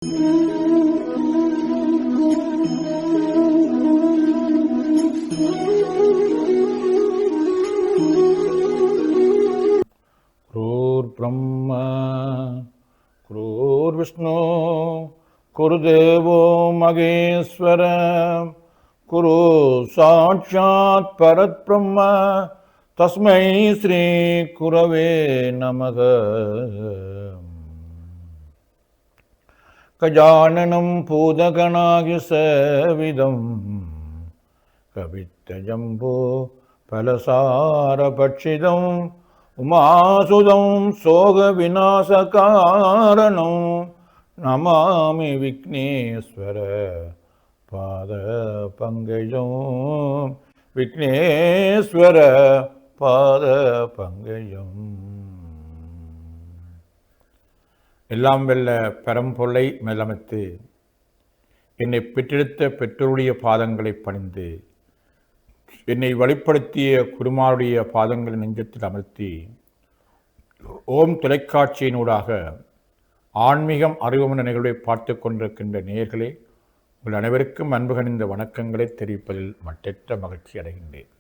குருர் பிரம்மா குருர் விஷ்ணு குருதேவோ மகேஸ்வர குரு சாட்சாத் பரத் பிரம்ம தஸ்மை ஸ்ரீ குரவே நமக. கஜானனம் பூதகணாகி சேவிதம் கவித்தஜம்போ பலசாரபட்சிதம் உமாசுதம் சோக விநாசகாரணம் நமாமி விக்னேஸ்வர பாத பங்கஜம். விக்னேஸ்வர பாத பங்கஜம். எல்லாம் வெல்ல பரம்பொருளை மேலமைத்து என்னை பெற்றெடுத்த பெற்றோருடைய பாதங்களை பணிந்து என்னை வழிப்படுத்திய குருமாருடைய பாதங்களை நெஞ்சத்தில் அமர்த்தி ஓம் தொலைக்காட்சியினூடாக ஆன்மீகம் அறிவுமன நிகழ்வை பார்த்து கொண்டிருக்கின்ற நேயர்களே, உங்கள் அனைவருக்கும் அன்பு கனிந்த வணக்கங்களை தெரிவிப்பதில் மட்டற்ற மகிழ்ச்சி அடைகின்றேன்.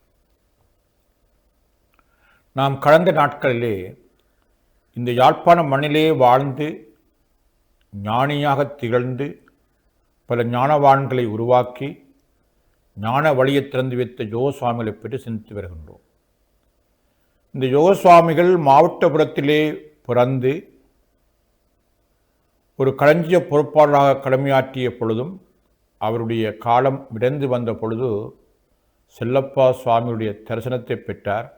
நாம் கடந்த நாட்களிலே இந்த யாழ்ப்பாண மண்ணிலே வாழ்ந்து ஞானியாக திகழ்ந்து பல ஞானவான்களை உருவாக்கி ஞான வழியை திறந்து வைத்த யோகசுவாமிகளை பற்றி சிந்தித்து வருகின்றோம். இந்த யோகசுவாமிகள் மாவட்டபுரத்திலே பிறந்து ஒரு களஞ்சிய பொறுப்பாளராக கடமையாற்றிய பொழுதும் அவருடைய காலம் விரைந்து வந்த பொழுது செல்லப்பா சுவாமியுடைய தரிசனத்தை பெற்றார்,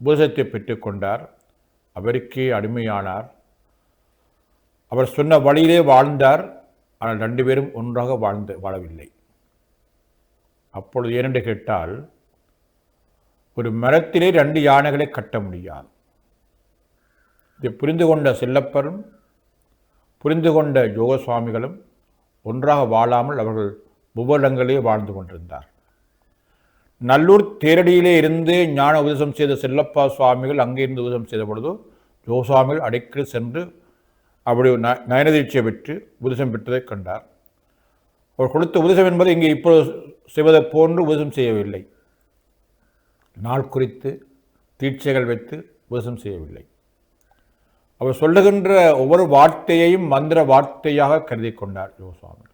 உபதேசத்தை பெற்றுக்கொண்டார், அவருக்கே அடிமையானார். அவர் சொன்ன வழியிலே வாழ்ந்தார். ஆனால் 2 பேரும் ஒன்றாக வாழவில்லை. அப்பொழுது ஏனென்று கேட்டால், ஒரு மரத்திலே 2 யானைகளை கட்ட முடியாது. இதை புரிந்து கொண்ட செல்லப்பரும் புரிந்து கொண்ட யோகசுவாமிகளும் ஒன்றாக வாழாமல் அவர்கள் புவலங்களே வாழ்ந்து கொண்டிருந்தார். நல்லூர் தேரடியிலே இருந்து ஞான உபதேசம் செய்த செல்லப்பா சுவாமிகள் அங்கே இருந்து உபதேசம் செய்த பொழுது யோகசுவாமிகள் அடிக்கடி சென்று அவருடைய நயனதீட்சை பெற்று உபதேசம் பெற்றதை கண்டார். அவர் கொடுத்த உபதேசம் என்பது இங்கே இப்போது செய்வதை போன்று உபதேசம் செய்யவில்லை. நாள் குறித்து தீட்சைகள் வைத்து உபதேசம் செய்யவில்லை. அவர் சொல்லுகின்ற ஒவ்வொரு வார்த்தையையும் மந்திர வார்த்தையாக கருதி கொண்டார் யோகசுவாமி.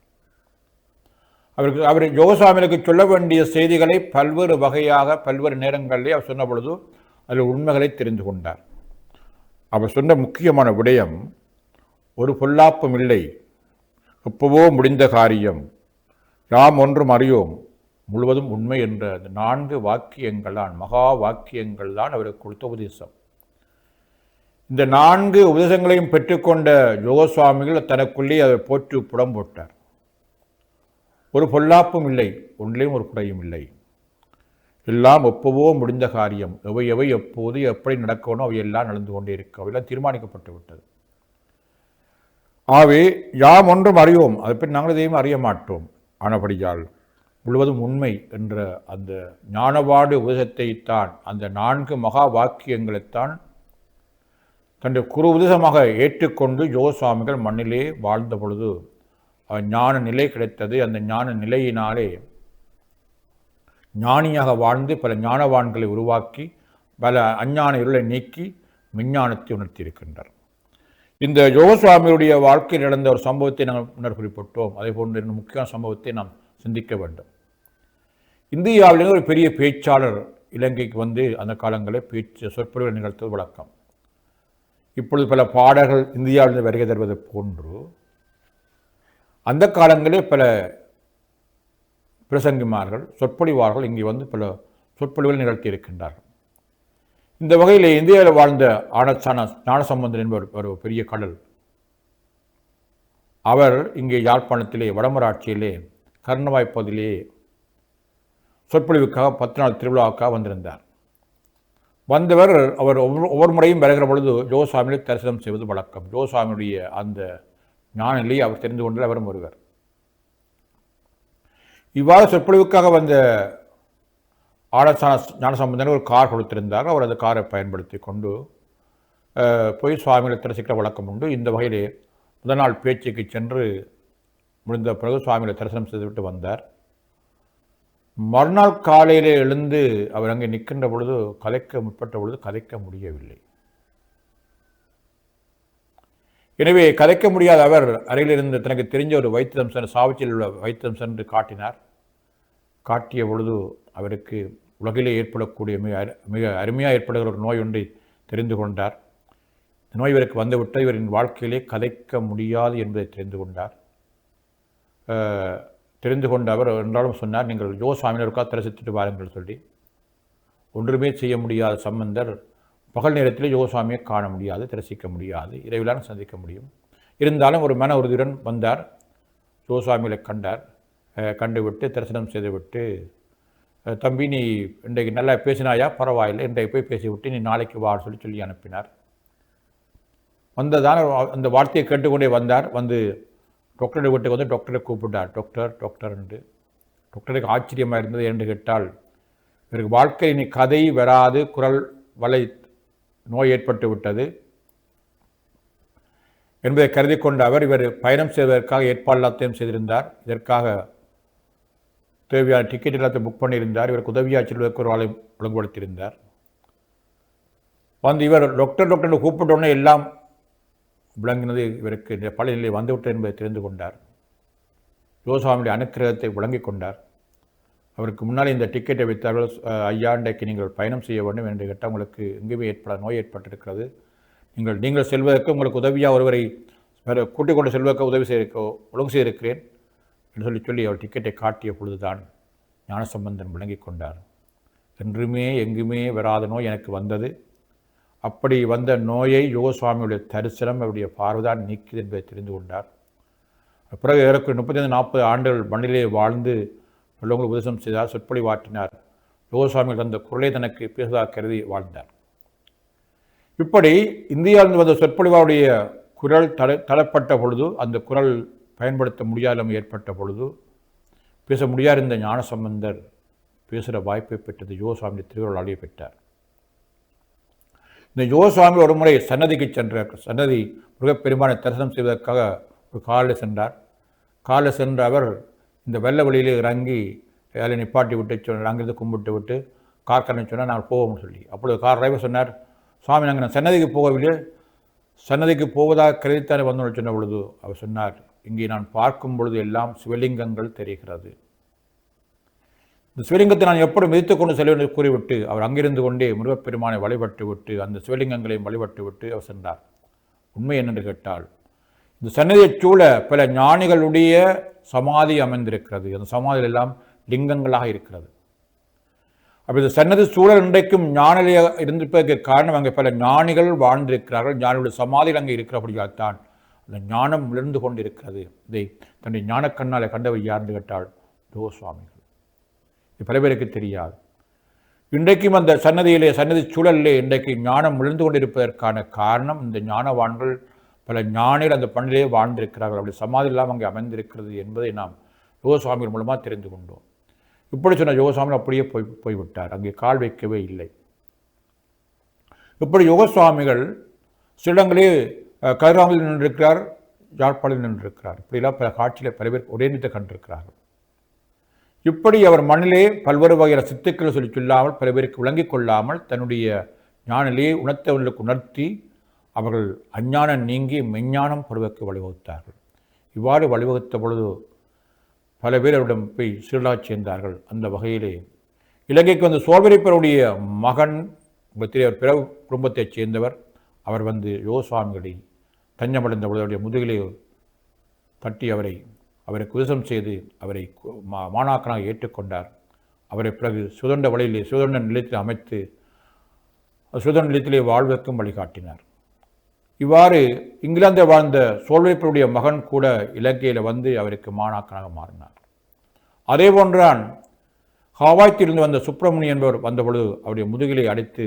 அவர் யோகசுவாமிகளுக்கு சொல்ல வேண்டிய செய்திகளை பல்வேறு வகையாக பல்வேறு நேரங்களிலே அவர் சொன்ன பொழுது அதில் உண்மைகளை தெரிந்து கொண்டார். அவர் சொன்ன முக்கியமான விடயம், ஒரு பொல்லாப்பும் இல்லை, எப்பவோ முடிந்த காரியம், யாம் ஒன்றும் அறியோம், முழுவதும் உண்மை என்ற 4 வாக்கியங்கள் தான், மகா வாக்கியங்கள் தான் அவருக்கு கொடுத்த உபதேசம். இந்த 4 உபதேசங்களையும் பெற்றுக்கொண்ட யோகசுவாமிகள் தனக்குள்ளே அதை போற்றி புடம் போட்டார். ஒரு பொல்லாப்பும் இல்லை, ஒன்றிலையும் ஒரு குறையும் இல்லை, எல்லாம் எப்பவோ முடிந்த காரியம், எவை எப்போது எப்படி நடக்கணும் அவையெல்லாம் நடந்து கொண்டே இருக்க, அவையெல்லாம் தீர்மானிக்கப்பட்டு விட்டது. ஆகவே யாம் ஒன்றும் அறியோம், அதை பற்றி நாங்கள் எதையும் அறிய மாட்டோம், ஆனபடியால் முழுவதும் உண்மை என்ற அந்த ஞானவாடு உபதேசத்தைத்தான், அந்த 4 மகா வாக்கியங்களைத்தான் தன்னுடைய குரு உபதேசமாக ஏற்றுக்கொண்டு யோகசுவாமிகள் மண்ணிலே வாழ்ந்த பொழுது ஞான நிலை கிடைத்தது. அந்த ஞான நிலையினாலே ஞானியாக வாழ்ந்து பல ஞானவான்களை உருவாக்கி பல அஞ்ஞான இருளை நீக்கி விஞ்ஞானத்தை உணர்த்தியிருக்கின்றார். இந்த யோகசுவாமியுடைய வாழ்க்கையில் நடந்த ஒரு சம்பவத்தை நாங்கள் முன்னர் குறிப்பிட்டோம். அதே போன்ற இன்னும் முக்கியமான சம்பவத்தை நாம் சிந்திக்க வேண்டும். இந்தியாவிலேருந்து ஒரு பெரிய பேச்சாளர் இலங்கைக்கு வந்து அந்த காலங்களில் சொற்பொழிவுகள் நிகழ்த்துவது வழக்கம். இப்பொழுது பல பாடல்கள் இந்தியாவிலிருந்து வருகை தருவது போன்று அந்த காலங்களே பல பிரசங்கிமார்கள் சொற்பொழிவார்கள் இங்கே வந்து பல சொற்பொழிவுகள் நிகழ்த்தி இருக்கின்றார்கள். இந்த வகையில் இந்தியாவில் வாழ்ந்த ஞானசம்பந்தன் என்பவர் ஒரு பெரிய கடல். அவர் இங்கே யாழ்ப்பாணத்திலே வடமராட்சியிலே கர்ணவாய் பகுதியிலே சொற்பொழிவுக்காக 10 நாள் திருவிழாவுக்காக வந்திருந்தார். வந்தவர் அவர் ஒவ்வொரு முறையும் வருகிற பொழுது யோகசுவாமிகளை தரிசனம் செய்வது வழக்கம். யோகசுவாமியுடைய அந்த ஞான நிலையை அவர் தெரிந்து கொண்டு அவரும் ஒருவர். இவ்வாறு சொற்பொழிவுக்காக வந்த ஞானசம்பந்தன் ஒரு கார் கொடுத்திருந்தார். அவர் அந்த காரை பயன்படுத்தி கொண்டு போய் சுவாமிகளை தரிசிக்கிற வழக்கம் உண்டு. இந்த வகையிலே முதல் நாள் பேச்சுக்கு சென்று முடிந்த பிறகு சுவாமிகளை தரிசனம் செய்துவிட்டு வந்தார். மறுநாள் காலையிலே எழுந்து அவர் அங்கே நிற்கின்ற பொழுது கதைக்க முற்பட்ட பொழுது கதைக்க முடியவில்லை. எனவே கதைக்க முடியாத அவர் அறையிலிருந்து தனக்கு தெரிஞ்ச ஒரு வைத்தியம் சென்று சாவிச்சியில் உள்ள வைத்தியம் சென்று காட்டினார். காட்டிய பொழுது அவருக்கு உலகிலே ஏற்படக்கூடிய மிக அருமையாக ஏற்படுகிற ஒரு நோய் ஒன்றை தெரிந்து கொண்டார். இந்த நோய் இவருக்கு வந்துவிட்டு இவரின் வாழ்க்கையிலே கதைக்க முடியாது என்பதை தெரிந்து கொண்டார். தெரிந்து கொண்ட அவர் என்றாலும் சொன்னார், நீங்கள் யோகசாமியினருக்கா தரிசித்துட்டு வாருங்கள் சொல்லி. ஒன்றுமே செய்ய முடியாத சம்பந்தர் பகல் நேரத்தில் யோகசாமியை காண முடியாது, தரிசிக்க முடியாது, இரவிலான சந்திக்க முடியும். இருந்தாலும் ஒரு மன உறுதியுடன் வந்தார். யோகசாமிகளை கண்டார். கண்டுவிட்டு தரிசனம் செய்துவிட்டு, தம்பி நீ இன்றைக்கு நல்லா பேசினாயா, பரவாயில்லை, இன்றைக்கு போய் பேசிவிட்டு நீ நாளைக்கு வா சொல்லி அனுப்பினார். வந்ததான அந்த வார்த்தையை கேட்டுக்கொண்டே வந்தார். வந்து டாக்டரை வீட்டுக்கு வந்து டாக்டரை கூப்பிட்டார். டாக்டர் என்று. டாக்டருக்கு ஆச்சரியமாக இருந்தது. என்று கேட்டால், இவருக்கு வாழ்க்கை இனி கதை வராது, குரல் வலை நோய் ஏற்பட்டு விட்டது என்பதை கருதி கொண்ட அவர் இவர் பயணம் செய்வதற்காக ஏற்பாடு எல்லாத்தையும் செய்திருந்தார். இதற்காக தேவையான டிக்கெட் எல்லாத்தையும் புக் பண்ணியிருந்தார். இவருக்கு உதவியாக செல்வதற்கு ஒரு ஆளை ஒழுங்குபடுத்தியிருந்தார். வந்து இவர் டாக்டர் கூப்பிட்டோன்னே எல்லாம் விளங்கினது. இவருக்கு பல நிலை வந்துவிட்டது என்பதை தெரிந்து கொண்டார். யோகசாமியுடைய அனுக்கிரகத்தை விளங்கிக் கொண்டார். அவருக்கு முன்னால் இந்த டிக்கெட்டை வைத்தார்கள். ஐயா, இன்றைக்கு நீங்கள் பயணம் செய்ய வேண்டும் என்று கேட்டால் உங்களுக்கு எங்கேயுமே நோய் ஏற்பட்டிருக்கிறது. நீங்கள் செல்வதற்கு உங்களுக்கு உதவியாக ஒருவரை கூட்டிக் கொண்டு செல்வதற்கு ஒழுங்கு செய்திருக்கிறேன் என்று சொல்லி அவர் டிக்கெட்டை காட்டிய பொழுதுதான் ஞானசம்பந்தன் விளங்கி கொண்டார். என்றுமே எங்குமே வராத நோய் எனக்கு வந்தது. அப்படி வந்த நோயை யோகசுவாமியுடைய தரிசனம் அவருடைய பார்வைதான் நீக்கியது என்பதை தெரிந்து கொண்டார். பிறகு எனக்கு 35-40 ஆண்டுகள் மண்ணிலே வாழ்ந்து உள்ளவங்களை உபதேசம் செய்தார், சொற்பொழிவாற்றினார். யோகசுவாமிகள் தந்த குரலை தனக்கு பேசுவதாக கருதி வாழ்ந்தார். இப்படி இந்தியாவிலிருந்து வந்த சொற்பொழிவாவுடைய குரல் தளப்பட்ட பொழுது, அந்த குரல் பயன்படுத்த முடியாத ஏற்பட்ட பொழுது, பேச முடியாத இந்த ஞானசம்பந்தர் பேசுகிற வாய்ப்பை பெற்றது யோகசுவாமி திருவருளாலே பெற்றார். இந்த யோகசுவாமி ஒரு முறை சன்னதிக்கு சென்றார். சன்னதி முருகப்பெருமானை தரிசனம் செய்வதற்காக ஒரு காலில் சென்றார். காலில் சென்ற அவர் இந்த வெள்ள வழியிலே இறங்கி அதில் நிப்பாட்டி விட்டு சொன்னார். அங்கிருந்து கும்பிட்டு விட்டு கார்காரனை சொன்னால் நாங்கள் போவோம்னு சொல்லி. அப்பொழுது கார் டிரைவர் சொன்னார், சுவாமி நாங்கள் சன்னதிக்கு போகவில்லை, சன்னதிக்கு போவதாக கருதித்தானே வந்தோன்னு சொன்ன பொழுது அவர் சொன்னார், இங்கே நான் பார்க்கும் பொழுது எல்லாம் சிவலிங்கங்கள் தெரிகிறது. இந்த சிவலிங்கத்தை நான் எப்படி மிதித்து கொண்டு செல்வேன் என்று கூறிவிட்டு அவர் அங்கிருந்து கொண்டே முருகப்பெருமானை வழிபட்டு விட்டு அந்த சிவலிங்கங்களையும் வழிபட்டு விட்டு அவர் சென்றார். உண்மை என்னென்று கேட்டால், இந்த சன்னதியைச் சூழ பல ஞானிகளுடைய சமாதி அமைந்திருக்கிறது. அந்த சமாதிகள் எல்லாம் லிங்கங்களாக இருக்கிறது. அப்போ இந்த சன்னதி சூழல் இன்றைக்கும் ஞானியாக இருந்திருப்பதற்கு காரணம் அங்கே பல ஞானிகள் வாழ்ந்திருக்கிறார்கள். ஞானிகளுடைய சமாதிகள் அங்கே இருக்கிறபடியால் தான் அந்த ஞானம் விழுந்து கொண்டிருக்கிறது. இதை தன்னுடைய ஞானக்கண்ணால் கண்டவர் யார்ந்து கேட்டால் யோகசுவாமிகள். இது பல பேருக்கு தெரியாது. இன்றைக்கும் அந்த சன்னதி சூழலிலே இன்றைக்கு ஞானம் விழுந்து கொண்டிருப்பதற்கான காரணம் இந்த ஞானவான்கள் பல ஞானிகள் அந்த பண்ணிலே வாழ்ந்திருக்கிறார்கள். அப்படி சமாதி இல்லாமல் அங்கே அமைந்திருக்கிறது என்பதை நாம் யோகசுவாமிகள் மூலமாக தெரிந்து கொண்டோம். இப்படி சொன்ன யோகசுவாமிகள் அப்படியே போய்விட்டார். அங்கே கால் வைக்கவே இல்லை. இப்படி யோகசுவாமிகள் சிலங்களே கதிராமத்தில் நின்றிருக்கிறார், யாழ்ப்பாணத்தில் நின்றிருக்கிறார். இப்படிலாம் பல காட்சியில் பல பேர் ஒரே நிறுத்த கண்டிருக்கிறார்கள். இப்படி அவர் மண்ணிலே பல்வேறு வகையான சித்துக்களை சொல்லாமல் பல பேருக்கு விளங்கிக் கொள்ளாமல் தன்னுடைய ஞானிலே உணர்த்தவர்களுக்கு உணர்த்தி அவர்கள் அஞ்ஞானம் நீங்கி மெஞ்ஞானம் பெறுவதற்கு வழிவகுத்தார்கள். இவ்வாறு வழிவகுத்த பொழுது பல பேர் அவரிடம் போய் சீரலாக சேர்ந்தார்கள். அந்த வகையிலே இலங்கைக்கு வந்து சோழபெருப்பருடைய மகன் அவர் பிற குடும்பத்தைச் சேர்ந்தவர். அவர் வந்து யோகசுவாமிகளை தஞ்சமடைந்த பொழுது அவருடைய முதுகிலே தட்டி அவரை குதசம் செய்து அவரை மாணாக்கனாக ஏற்றுக்கொண்டார். அவரை பிறகு சுதண்ட வழியிலே சுதண்ட நிலையத்தில் அமைத்து சுதண்ட நிலையத்திலே வாழ்வதற்கும் வழிகாட்டினார். இவ்வாறு இங்கிலாந்தில் வாழ்ந்த சோழபெருப்பருடைய மகன் கூட இலங்கையில் வந்து அவருக்கு மாணாக்கனாக மாறினார். அதே போன்றான் ஹவாய்த்திலிருந்து வந்த சுப்பிரமணியன் என்பவர் வந்தபொழுது அவருடைய முதுகிலை அடித்து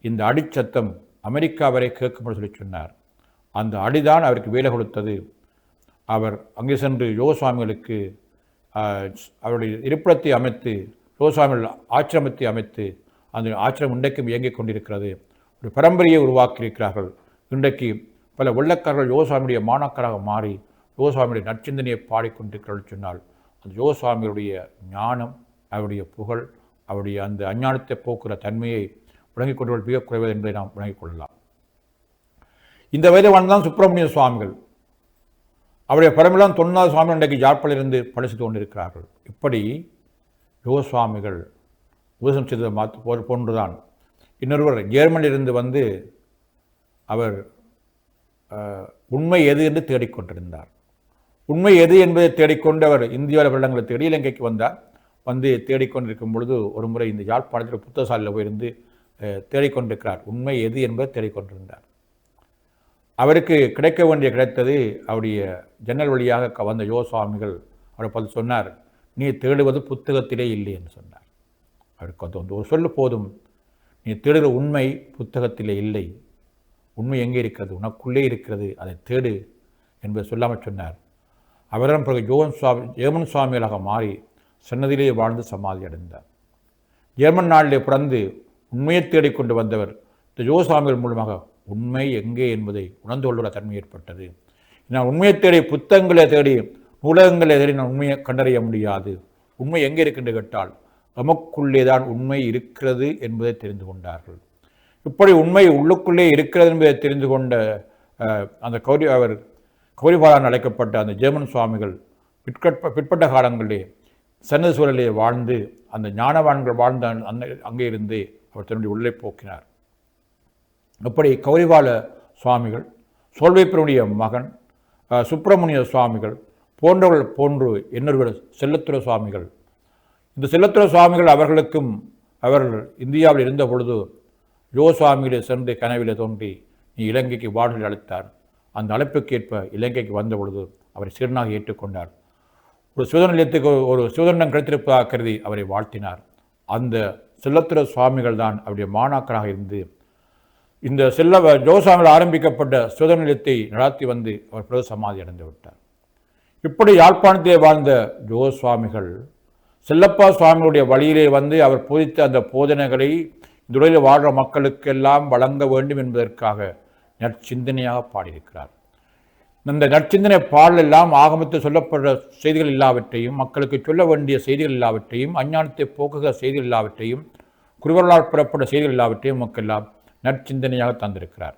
இந்த அடிச்சத்தம் அமெரிக்கா வரை கேட்கும்படி சொல்லி சொன்னார். அந்த அடிதான் அவருக்கு வேலை கொடுத்தது. அவர் அங்கே சென்று யோகசுவாமிகளுக்கு அவருடைய இருப்பிடத்தை அமைத்து யோகசுவாமிகள் ஆசிரமத்தை அமைத்து அந்த ஆசிரமம் இன்றைக்கும் இயங்கிக் கொண்டிருக்கிறது. ஒரு பரம்பரையை உருவாக்கியிருக்கிறார்கள். இன்றைக்கு பல வெள்ளக்காரர்கள் யோகசாமியுடைய மாணாக்கராக மாறி யோகசாமியுடைய நற்சிந்தனையை பாடிக்கொண்டிருக்கிறார்கள் சொன்னால் அந்த யோகசாமியுடைய ஞானம், அவருடைய புகழ், அவருடைய அந்த அஞ்ஞானத்தை போக்குற தன்மையை விளங்கிக் கொண்டவர்கள் மிக குறைவது என்பதை நாம் விளங்கிக் கொள்ளலாம். இந்த வயதவான் தான் சுப்பிரமணிய சுவாமிகள். அவருடைய பரமெல்லாம் 90 சுவாமிகள் இன்றைக்கு யாழ்ப்பாணிலிருந்து படித்து கொண்டிருக்கிறார்கள். இப்படி யோகசுவாமிகள் உபதேசம் செய்தது போன்றுதான் இன்னொருவர் ஜெர்மனியிலிருந்து வந்து அவர் உண்மை எது என்று தேடிக்கொண்டிருந்தார். உண்மை எது என்பதை தேடிக்கொண்டு அவர் இந்தியாவில் வருடங்களை தேடி இலங்கைக்கு வந்தார். வந்து தேடிக்கொண்டிருக்கும் பொழுது ஒரு முறை இந்த யாழ்ப்பாணத்தில் புத்தகசாலையில் போயிருந்து தேடிக்கொண்டிருக்கிறார். உண்மை எது என்பதை தேடிக்கொண்டிருந்தார். அவருக்கு கிடைக்க வேண்டிய கிடைத்தது. அவருடைய ஜன்னல் வழியாக வந்த யோகசுவாமிகள் அவரை பார்த்து சொன்னார், நீ தேடுவது புத்தகத்திலே இல்லை என்று சொன்னார். அவருக்கு வந்து ஒரு சொல்லு போதும், நீ தேடுகிற உண்மை புத்தகத்திலே இல்லை, உண்மை எங்கே இருக்கிறது, உனக்குள்ளே இருக்கிறது, அதை தேடு என்பதை சொல்லாமல் சொன்னார். அவரிடம் பிறகு ஜெர்மன் சுவாமிகளாக மாறி சன்னதியிலே வாழ்ந்து சமாதி அடைந்தார். ஜெர்மன் நாளிலே பிறந்து உண்மையை தேடிக்கொண்டு வந்தவர் இந்த யோகசுவாமிகள் மூலமாக உண்மை எங்கே என்பதை உணர்ந்து கொள்ளுற தன்மை ஏற்பட்டது. நான் உண்மையை தேடி புத்தகங்களை தேடி நூலகங்களை தேடி நான் உண்மையை கண்டறிய முடியாது. உண்மை எங்கே இருக்கின்ற கேட்டால் நமக்குள்ளே தான் உண்மை இருக்கிறது என்பதை தெரிந்து கொண்டார்கள். இப்படி உண்மை உள்ளுக்குள்ளே இருக்கிறது என்பதை தெரிந்து கொண்ட அந்த கௌரிபாலான் அழைக்கப்பட்ட அந்த ஜெர்மன் சுவாமிகள் பிற்பட்ட காலங்களிலே சன்னதி சூழலே வாழ்ந்து அந்த ஞானவான்கள் வாழ்ந்த அங்கே இருந்து அவர் தன்னுடைய உள்ளே போக்கினார். அப்படி கௌரிபால சுவாமிகள், சோல்வைப்பருடைய மகன் சுப்பிரமணிய சுவாமிகள் போன்றவர்கள் போன்று இன்னொருவர் செல்லத்துறை சுவாமிகள். இந்த செல்லத்துறை சுவாமிகள் அவர்கள் இந்தியாவில் இருந்த பொழுது யோகசுவாமிகளை சென்று கனவிலே தோன்றி நீ இலங்கைக்கு வாழ்வில் அழைத்தார். அந்த அழைப்புக்கேற்ப இலங்கைக்கு வந்த பொழுது அவரை சீடனாக ஏற்றுக்கொண்டார். ஒரு சிவதன நிலையத்துக்கு ஒரு சிவதண்டம் கிடைத்திருப்பதாக கருதி அவரை வாழ்த்தினார். அந்த செல்லத்துறை சுவாமிகள் தான் அவருடைய மாணாக்கராக இருந்து இந்த யோகசுவாமிகள் ஆரம்பிக்கப்பட்ட சிவதன நிலையத்தை நடத்தி வந்து அவர் பிறகு சமாதி அடைந்து விட்டார். இப்படி யாழ்ப்பாணத்திலே வாழ்ந்த யோகசுவாமிகள் செல்லப்பா சுவாமிகளுடைய வழியிலே வந்து அவர் போதித்த அந்த போதனைகளை இந்த உலகில் வாழ்கிற மக்களுக்கெல்லாம் வழங்க வேண்டும் என்பதற்காக நற்சிந்தனையாக பாடியிருக்கிறார். இந்த நற்சிந்தனை பாடலெல்லாம் ஆகமத்தில் சொல்லப்படுற செய்திகள் எல்லாவற்றையும், மக்களுக்கு சொல்ல வேண்டிய செய்திகள் எல்லாவற்றையும், அஞ்ஞானத்தை போக்குகிற செய்திகள் எல்லாவற்றையும், குருவர்களால் பெறப்பட்ட செய்திகள் எல்லாவற்றையும் மக்களெல்லாம் நற்சிந்தனையாக தந்திருக்கிறார்.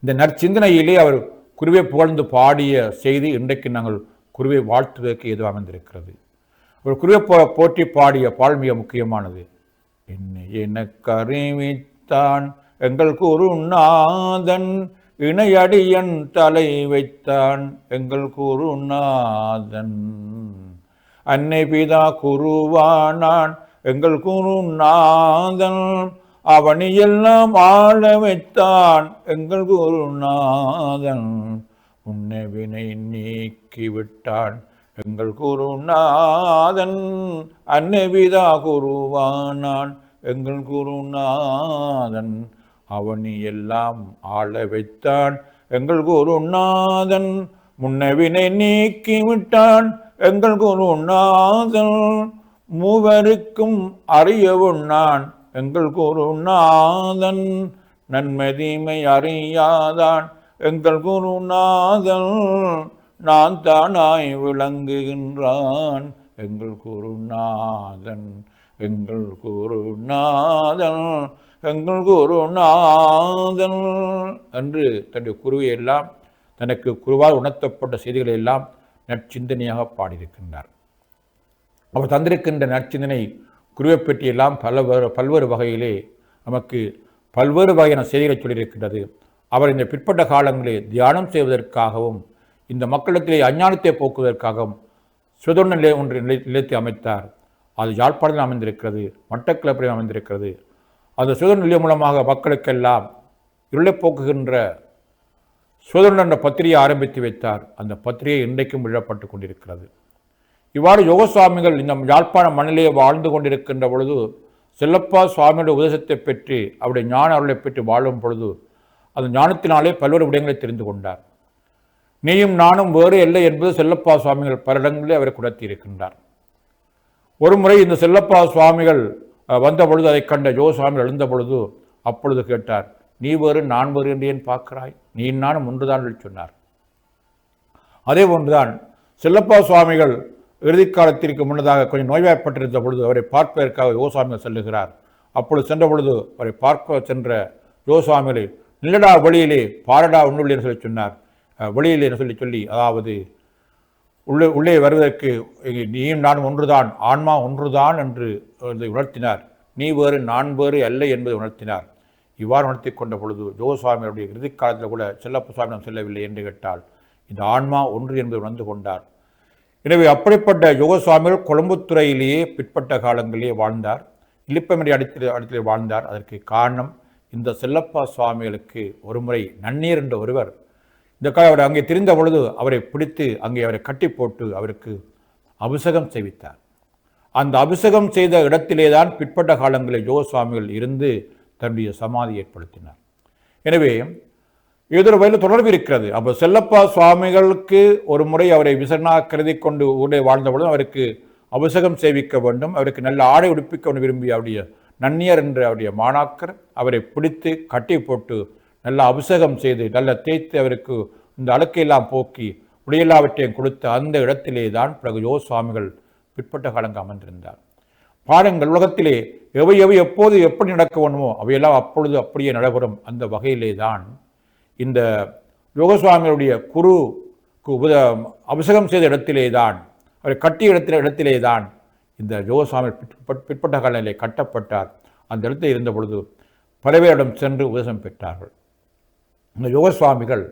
இந்த நற்சிந்தனையிலே அவர் குருவை புகழ்ந்து பாடிய செய்தி இன்றைக்கு நாங்கள் குருவை வாழ்த்துவதற்கு ஏதுவாக அமைந்திருக்கிறது. அவர் குருவை போற்றி பாடிய பாடல் மிக முக்கியமானது. என்னை எனக்கு அறிவித்தான் எங்கள் குருநாதன், இணையடியன் தலை வைத்தான் எங்கள் குருநாதன், அன்னை பிதா குருவானான் எங்கள் குருநாதன், அவனையெல்லாம் ஆள வைத்தான் எங்கள் குருநாதன், உன்னை வினை நீக்கிவிட்டான் எங்கள் குருநாதன், அன்னை பிதா குருவானான் எங்கள் குருநாதன், அவனையெல்லாம் ஆள வைத்தான் எங்கள் குருநாதன், முன்னவினை நீக்கிவிட்டான் எங்கள் குருநாதன், மூவருக்கும் அறியவுண்ணான் எங்கள் குருநாதன், நன்மதிமை அறியாதான் எங்கள் குருநாதன், நான் தானாய் விளங்குகின்றான் எங்கள் குருநாதன், எங்கள் குருநாதன், எங்கள் குருநாதன் என்று தன்னுடைய குருவை எல்லாம் தனக்கு குருவால் உணர்த்தப்பட்ட செய்திகளை எல்லாம் நற்சிந்தனையாக பாடியிருக்கின்றார். அவர் தந்திருக்கின்ற நற்சிந்தனை குருவை பற்றியெல்லாம் பல்வேறு வகையிலே நமக்கு பல்வேறு வகையான செய்திகளை சொல்லியிருக்கின்றது. அவர் இந்த பிற்பட்ட காலங்களில் தியானம் செய்வதற்காகவும் இந்த மக்களிடத்திலே அஞ்ஞானத்தை போக்குவதற்காகவும் சிவதொண்ட நிலைய ஒன்று நிலையத்தை அமைத்தார். அது யாழ்ப்பாணத்தில் அமைந்திருக்கிறது, மட்டக்களப்பில் அமைந்திருக்கிறது. அந்த சிவதொண்ட நிலையம் மூலமாக மக்களுக்கெல்லாம் இருளை போக்குகின்ற சிவதொண்ட என்ற பத்திரிகை ஆரம்பித்து வைத்தார். அந்த பத்திரிகை இன்றைக்கும் விழப்பட்டு கொண்டிருக்கிறது. இவ்வாறு யோகசுவாமிகள் இந்த யாழ்ப்பாண மண்ணிலேயே வாழ்ந்து கொண்டிருக்கின்ற பொழுது செல்லப்பா சுவாமியுடைய உபதேசத்தை பெற்று அவருடைய ஞான அருளை பெற்று வாழும் பொழுது அந்த ஞானத்தினாலே பல்வேறு விடயங்களை தெரிந்து கொண்டார். நீயும் நானும் வேறு இல்லை என்பது செல்லப்பா சுவாமிகள் பல இடங்களிலே அவரை குடத்தி இருக்கின்றார். ஒரு முறை இந்த செல்லப்பா சுவாமிகள் வந்த பொழுது அதை கண்ட யோகசுவாமிகள் எழுந்த பொழுது அப்பொழுது கேட்டார், நீ வேறு நான் வேறு என்று ஏன் பார்க்கிறாய், நீ நானும் ஒன்றுதான் என்று சொன்னார். அதே போன்றுதான் செல்லப்பா சுவாமிகள் இறுதி காலத்திற்கு முன்னதாக கொஞ்சம் நோய்வாய்ப்பட்டிருந்த பொழுது அவரை பார்ப்பதற்காக யோகசுவாமிகள் செல்லுகிறார். அப்பொழுது சென்ற பொழுது அவரை பார்க்க சென்ற யோகசுவாமிகளை நில்லடா வெளியிலே பாரடா உன்னுள்ளே என்று சொல்லி சொன்னார். வெளியிலே என்று சொல்லி அதாவது உள்ளே வருவதற்கு நீயும் நானும் ஒன்றுதான், ஆன்மா ஒன்றுதான் என்று உணர்த்தினார். நீ வேறு நான் வேறு அல்ல என்பதை உணர்த்தினார். இவ்வாறு உணர்த்தி கொண்ட பொழுது யோகசுவாமியுடைய இறுதி காலத்தில் கூட செல்லப்ப சுவாமி நாம் செல்லவில்லை என்று கேட்டால் இந்த ஆன்மா ஒன்று என்பதை உணர்ந்து கொண்டார். எனவே அப்படிப்பட்ட யோகசுவாமிகள் கொழும்புத்துறையிலேயே பிற்பட்ட காலங்களிலே வாழ்ந்தார். இலிப்பமடி இடத்திலே வாழ்ந்தார். அதற்கு காரணம் இந்த செல்லப்பா சுவாமிகளுக்கு ஒருமுறை நன்னீர் என்ற ஒருவர் இந்த அவர் அங்கே திரிந்த பொழுது அவரை பிடித்து அங்கே அவரை கட்டி போட்டு அவருக்கு அபிஷேகம் செய்வித்தார். அந்த அபிஷேகம் செய்த இடத்திலே தான் பிற்பட்ட காலங்களில் யோகசுவாமிகள் இருந்து தன்னுடைய சமாதி ஏற்படுத்தினார். எனவே ஏதோ வயதில் தொடர்பு இருக்கிறது. அப்போ செல்லப்பா சுவாமிகளுக்கு ஒரு முறை அவரை விசனாக கருதி கொண்டு ஊரே வாழ்ந்த பொழுது அவருக்கு அபிஷேகம் செய்விக்க வேண்டும், அவருக்கு நல்ல ஆடை உடுப்பிக்க வேண்டும் விரும்பிய அவருடைய நன்னியர் என்ற அவருடைய மாணாக்கர் அவரை பிடித்து கட்டி போட்டு நல்ல அபிஷேகம் செய்து நல்ல தேய்த்து அவருக்கு இந்த அழுக்கையெல்லாம் போக்கி உடையெல்லாவற்றையும் கொடுத்த அந்த இடத்திலே தான் பிறகு யோகசுவாமிகள் பிற்பட்ட காலங்கள் அமர்ந்திருந்தார். பாருங்கள், உலகத்திலே எவை எப்போது எப்படி நடக்க வேண்டுமோ அவையெல்லாம் அப்பொழுது அப்படியே நடைபெறும். அந்த வகையிலே தான் இந்த யோகசுவாமிகளுடைய குருக்கு அபிஷேகம் செய்த இடத்திலே தான் அவரை கட்டிய இடத்திலே தான் இந்த யோகசுவாமி பிற்பட்ட காலநிலை கட்டப்பட்டார். அந்த இடத்தில் இருந்த பொழுது பலவேரிடம் சென்று உபதேசம் பெற்றார்கள். இந்த யோகசுவாமிகள்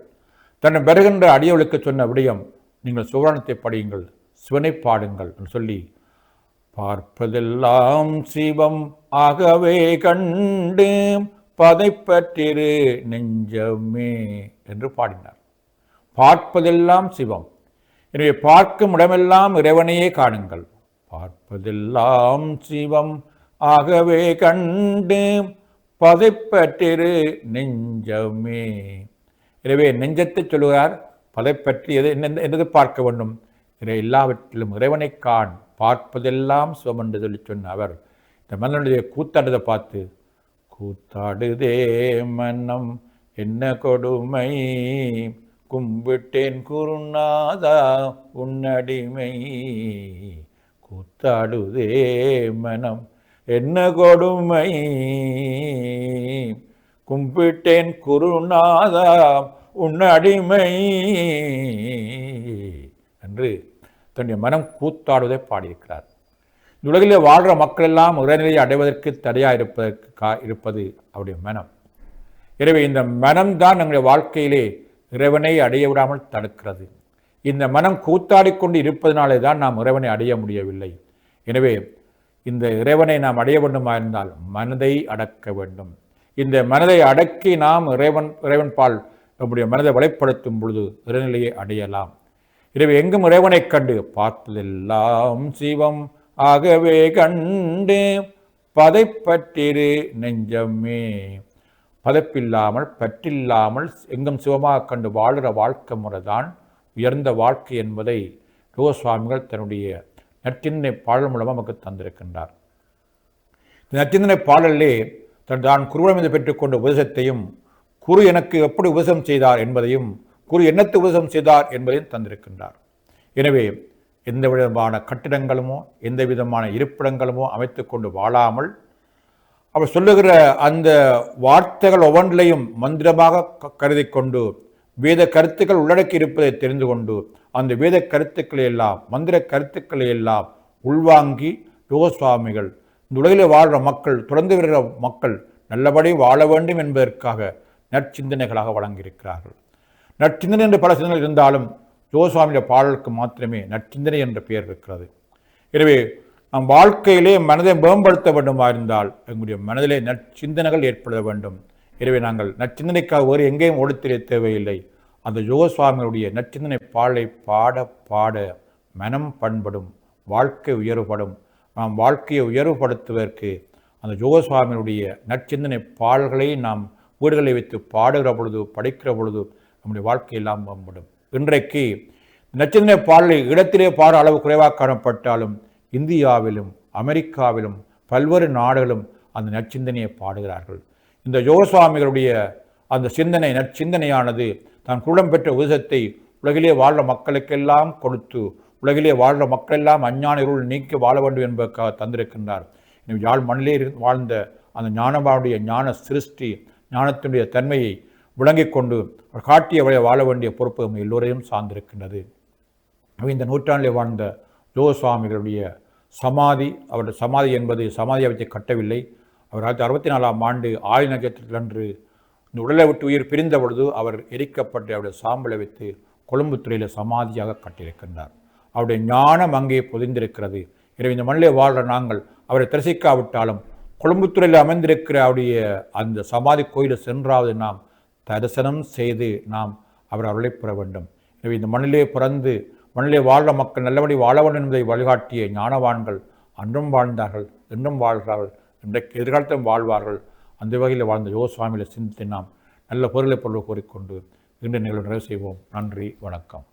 தன்னை பெறுகின்ற அடியவளுக்கு சொன்ன விடயம், நீங்கள் சுவரணத்தை படியுங்கள், சிவனை பாடுங்கள் என்று சொல்லி பார்ப்பதெல்லாம் சிவம் ஆகவே கண்டு பதைப்பற்றிரு நெஞ்சமே என்று பாடினார். பார்ப்பதெல்லாம் சிவம், எனவே பார்க்கும் இடமெல்லாம் இறைவனையே காணுங்கள். பார்ப்பதெல்லாம் சிவம் ஆகவே கண்டு பதைப்பற்றிரு நெஞ்சமே. எனவே நெஞ்சத்தை சொல்லுகிறார், பதைப்பற்றி என்னது பார்க்க வேண்டும், எல்லாவற்றிலும் இறைவனை காண், பார்ப்பதெல்லாம் சிவம் என்று சொல்லி சொன்ன அவர் இந்த மன்னனுடைய கூத்தாடுதை பார்த்து, கூத்தாடுதே மன்னம் என்ன கொடுமை, கும்பிட்டேன் குருநாதா உன்னடிமை, கூத்தாடுதே மனம் என்ன கொடுமை, கும்பிட்டேன் குருநாதா உன்னடிமை என்று தன்னுடைய மனம் கூத்தாடுவதை பாடியிருக்கிறார். இந்த உலகிலே வாழ்கிற மக்கள் எல்லாம் இறைநிலையை அடைவதற்கு தடையாக இருப்பது அவருடைய மனம். எனவே இந்த மனம்தான் நம்முடைய வாழ்க்கையிலே இறைவனை அடைய விடாமல் தடுக்கிறது. இந்த மனம் கூத்தாடிக்கொண்டு இருப்பதனாலே தான் நாம் இறைவனை அடைய முடியவில்லை. எனவே இந்த இறைவனை நாம் அடைய வேண்டுமா இருந்தால் மனதை அடக்க வேண்டும். இந்த மனதை அடக்கி நாம் இறைவன் பால் நம்முடைய மனதை வலைப்படுத்தும் பொழுது இறைநிலையை அடையலாம். எனவே எங்கும் இறைவனை கண்டு பார்ப்பதெல்லாம் சிவம் ஆகவே கண்டு பதைப்பற்றிரு நெஞ்சமே. பதைப்பில்லாமல் பற்றில்லாமல் எங்கும் சிவமாக கண்டு வாழ்கிற வாழ்க்கை முறைதான் உயர்ந்த வாழ்க்கை என்பதை யோகசுவாமிகள் தன்னுடைய நற்சிந்தனை பாடல் மூலமாக நமக்கு தந்திருக்கின்றார். இந்த நற்சிந்தனை பாடலிலே தான் குருவிடமிருந்து பெற்றுக்கொண்ட உபதேசத்தையும், குரு எனக்கு எப்படி உபதேசம் செய்தார் என்பதையும், குரு என்னத்தை உபதேசம் செய்தார் என்பதையும் தந்திருக்கின்றார். எனவே எந்த விதமான கட்டிடங்களுமோ எந்த விதமான இருப்பிடங்களுமோ அமைத்து கொண்டு வாழாமல் அவர் சொல்லுகிற அந்த வார்த்தைகள் ஒவ்வொன்றையும் மந்திரமாக கருதி கொண்டு வேத கருத்துக்கள் உள்ளடக்கி இருப்பதை தெரிந்து கொண்டு அந்த வேத கருத்துக்களை எல்லாம் மந்திர கருத்துக்களை எல்லாம் உள்வாங்கி யோகசுவாமிகள் இந்த உலகில் வாழ்கிற மக்கள், தொடர்ந்து வருகிற மக்கள் நல்லபடி வாழ வேண்டும் என்பதற்காக நற்சிந்தனைகளாக வழங்கியிருக்கிறார்கள். நற்சிந்தனை என்று பல சிந்தனைகள் இருந்தாலும் யோகசுவாமியுடைய பாடலுக்கு மாத்திரமே நற்சிந்தனை என்ற பெயர் இருக்கிறது. எனவே நம் வாழ்க்கையிலே மனதை மேம்படுத்த வேண்டுமா இருந்தால் எங்களுடைய மனதிலே நற்சிந்தனைகள் ஏற்பட வேண்டும். எனவே நாங்கள் நற்சிந்தனைக்காக வேறு எங்கேயும் ஓடித்திர தேவையில்லை. அந்த யோகசுவாமிகளுடைய நற்சிந்தனை பாடலை பாட பாட மனம் பண்படும், வாழ்க்கை உயர்வுபடும். நாம் வாழ்க்கையை உயர்வுபடுத்துவதற்கு அந்த யோகசுவாமியுடைய நற்சிந்தனை பாடல்களை நாம் வீடுகளை வைத்து பாடுகிற பொழுது, படிக்கிற பொழுது நம்முடைய வாழ்க்கையெல்லாம் மேம்படும். இன்றைக்கு நற்சிந்தனை பாடலை இடத்திலே பாட அளவு குறைவாக காணப்பட்டாலும் இந்தியாவிலும் அமெரிக்காவிலும் பல்வேறு நாடுகளும் அந்த நற்சிந்தனையை பாடுகிறார்கள். இந்த யோகசுவாமிகளுடைய அந்த சிந்தனை நற்சிந்தனையானது தான் குலம் பெற்ற உதத்தை உலகிலே வாழ்கிற மக்களுக்கெல்லாம் கொடுத்து உலகிலே வாழ்கிற மக்களெல்லாம் அஞ்ஞான இருள் நீக்கி வாழ வேண்டும் என்பதற்காக தந்திருக்கின்றார். யாழ் மண்ணிலே வாழ்ந்த அந்த ஞானமாவுடைய ஞான சிருஷ்டி ஞானத்தினுடைய தன்மையை விளங்கிக் கொண்டு காட்டிய வழியை வாழ வேண்டிய பொறுப்பு நம்ம எல்லோரையும் சார்ந்திருக்கின்றது. இந்த நூற்றாண்டில் வாழ்ந்த யோக சுவாமிகளுடைய சமாதி, அவருடைய சமாதி என்பது சமாதியை வச்சு கட்டவில்லை. அவர் 1964ஆம் ஆண்டு ஆயுள் நட்சத்திரத்திலன்று இந்த உடலை விட்டு உயிர் பிரிந்த பொழுது அவர் எரிக்கப்பட்டு அவருடைய சாம்பலை வைத்து கொழும்புத்துறையில் சமாதியாக கட்டியிருக்கின்றார். அவருடைய ஞானம் அங்கே பொதிந்திருக்கிறது. எனவே இந்த மண்ணிலே வாழ்கிற நாங்கள் அவரை தரிசிக்காவிட்டாலும் கொழும்புத்துறையில் அமைந்திருக்கிற அவருடைய அந்த சமாதி கோயிலை சென்றாவது நாம் தரிசனம் செய்து நாம் அவர் அருளை பெற வேண்டும். எனவே இந்த மண்ணிலே பிறந்து மண்ணிலே வாழ்கிற மக்கள் நல்லபடி வாழ வேண்டும் என்பதை வழிகாட்டிய ஞானவான்கள் அன்றும் வாழ்ந்தார்கள், இன்றும் வாழ்கிறார்கள், இன்றைக்கு எதிர்காலத்திலும் வாழ்வார்கள். அந்த வகையில் வாழ்ந்த யோக சுவாமிகளை சிந்தித்து நாம் நல்ல பொருளை பொருள் கோரிக்கொண்டு இன்று நிகழ்வு நிறைவு செய்வோம். நன்றி, வணக்கம்.